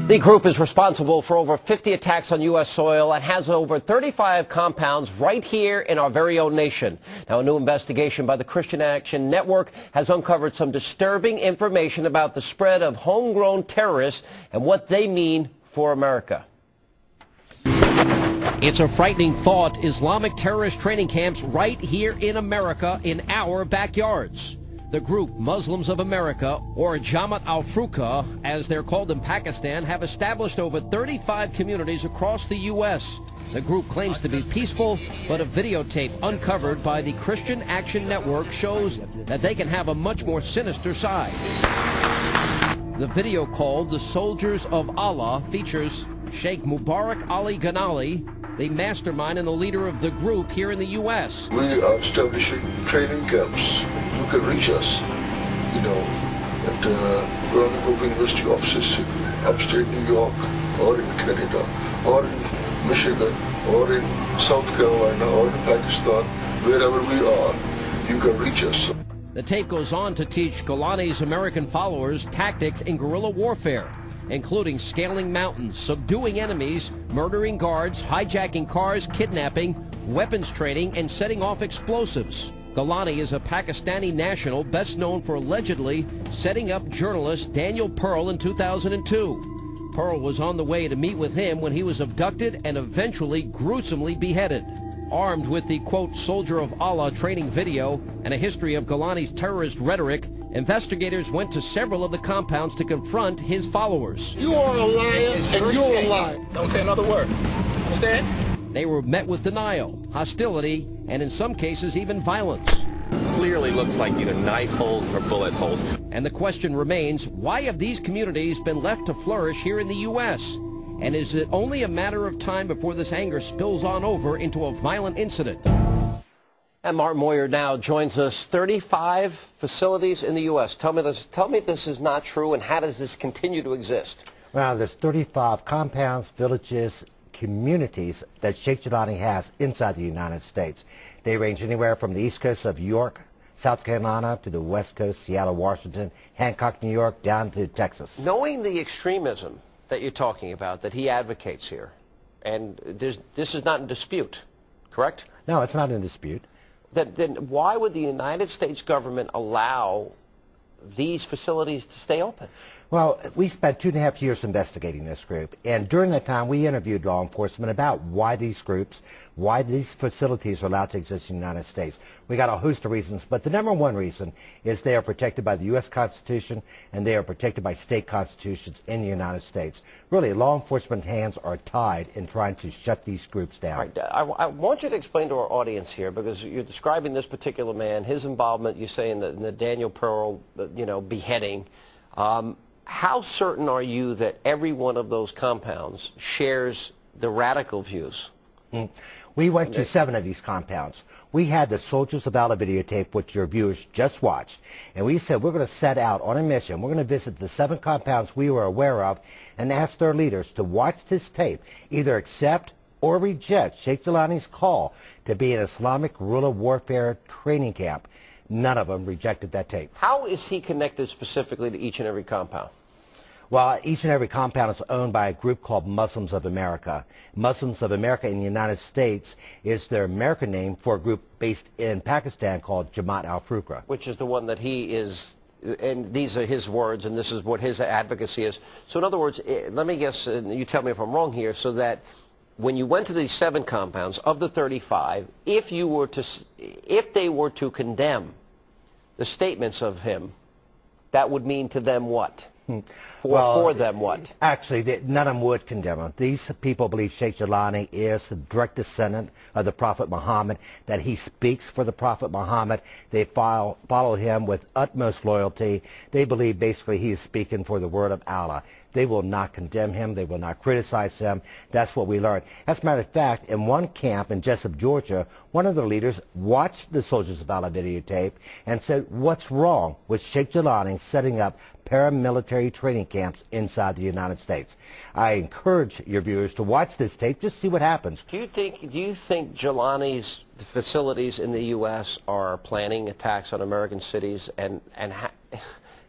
The group is responsible for over 50 attacks on U.S. soil and has over 35 compounds right here in our very own nation. Now, a new investigation by the Christian Action Network has uncovered some disturbing information about the spread of homegrown terrorists and what they mean for America. It's a frightening thought. Islamic terrorist training camps right here in America in our backyards. The group Muslims of America, or Jamaat al-Furqa, as they're called in Pakistan, have established over 35 communities across the U.S. The group claims to be peaceful, but a videotape uncovered by the Christian Action Network shows that they can have a much more sinister side. The video, called The Soldiers of Allah, features Sheikh Mubarak Ali Ghanali, the mastermind and the leader of the group here in the U.S. We are establishing training camps. You can reach us, at Roanoke Open University offices in upstate New York, or in Canada, or in Michigan, or in South Carolina, or in Pakistan, wherever we are, you can reach us. The tape goes on to teach Gholani's American followers tactics in guerrilla warfare, including scaling mountains, subduing enemies, murdering guards, hijacking cars, kidnapping, weapons training, and setting off explosives. Gholani is a Pakistani national best known for allegedly setting up journalist Daniel Pearl in 2002. Pearl was on the way to meet with him when he was abducted and eventually gruesomely beheaded. Armed with the, quote, Soldier of Allah training video and a history of Gholani's terrorist rhetoric, investigators went to several of the compounds to confront his followers. You are a liar and you're a liar. Don't say another word. Understand? They were met with denial, hostility, and in some cases even violence. Clearly looks like either knife holes or bullet holes. And the question remains, why have these communities been left to flourish here in the U.S.? And is it only a matter of time before this anger spills on over into a violent incident? And Martin Moyer now joins us. 35 facilities in the U.S. Tell me this is not true, and how does this continue to exist? Well, there's 35 compounds, villages, communities that Sheikh Jilani has inside the United States. They range anywhere from the east coast of York, South Carolina, to the west coast, Seattle, Washington, Hancock, New York, down to Texas. Knowing the extremism that you're talking about, that he advocates here, and this is not in dispute, correct? No, it's not in dispute. Then why would the United States government allow these facilities to stay open? Well, we spent 2.5 years investigating this group, and during that time we interviewed law enforcement about why these groups, why these facilities are allowed to exist in the United States. We got a host of reasons, but the number one reason is they are protected by the U.S. Constitution and they are protected by state constitutions in the United States. Really, law enforcement hands are tied in trying to shut these groups down. Right. I want you to explain to our audience here, because you're describing this particular man, his involvement, you say, in the Daniel Pearl, beheading. How certain are you that every one of those compounds shares the radical views? We went to 7 of these compounds. We had the Soldiers of Allah videotape, which your viewers just watched, and we said we're going to set out on a mission. We're going to visit the 7 compounds we were aware of and ask their leaders to watch this tape, either accept or reject Sheikh Jilani's call to be an Islamic guerrilla warfare training camp. None of them rejected that tape. How is he connected specifically to each and every compound? Well, each and every compound is owned by a group called Muslims of America. Muslims of America in the United States is their American name for a group based in Pakistan called Jamaat al-Furqa. Which is the one that he is, and these are his words, and this is what his advocacy is. So in other words, let me guess, and you tell me if I'm wrong here, so that when you went to these 7 compounds of the 35, if they were to condemn the statements of him, that would mean to them what? For them what? Actually, none of them would condemn him. These people believe Sheikh Jilani is a direct descendant of the Prophet Muhammad, that he speaks for the Prophet Muhammad. They follow him with utmost loyalty. They believe basically he is speaking for the word of Allah. They will not condemn him. They will not criticize him. That's what we learned. As a matter of fact, in one camp in Jessup, Georgia, one of the leaders watched the Soldiers of Allah videotape and said, what's wrong with Sheikh Jilani setting up paramilitary training camps inside the United States? I encourage your viewers to watch this tape, just see what happens. Do you think Jilani's facilities in the U.S. are planning attacks on American cities, and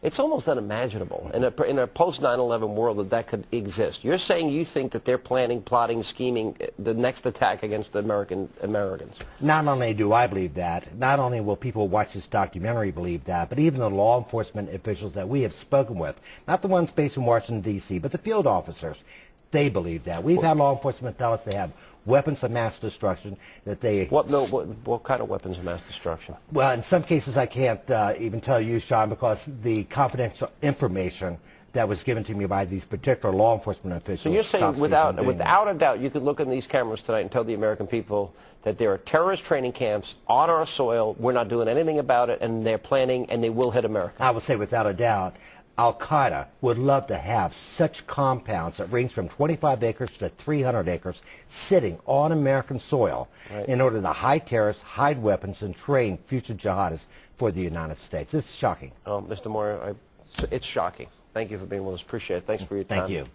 It's almost unimaginable in a post 9/11 world that could exist. You're saying you think that they're planning, plotting, scheming the next attack against the Americans. Not only do I believe that, not only will people who watch this documentary believe that, but even the law enforcement officials that we have spoken with, not the ones based in Washington, D.C., but the field officers, they believe that. We've had law enforcement tell us they have weapons of mass destruction, that they... What kind of weapons of mass destruction? Well, in some cases I can't even tell you, Sean, because the confidential information that was given to me by these particular law enforcement officials... So you're saying without a doubt you could look in these cameras tonight and tell the American people that there are terrorist training camps on our soil, we're not doing anything about it, and they're planning and they will hit America? I would say without a doubt. Al-Qaeda would love to have such compounds that range from 25 acres to 300 acres sitting on American soil in order to hide terrorists, hide weapons, and train future jihadists for the United States. It's shocking. Oh, Mr. Moore, it's shocking. Thank you for being with us. Appreciate it. Thanks for your time. Thank you.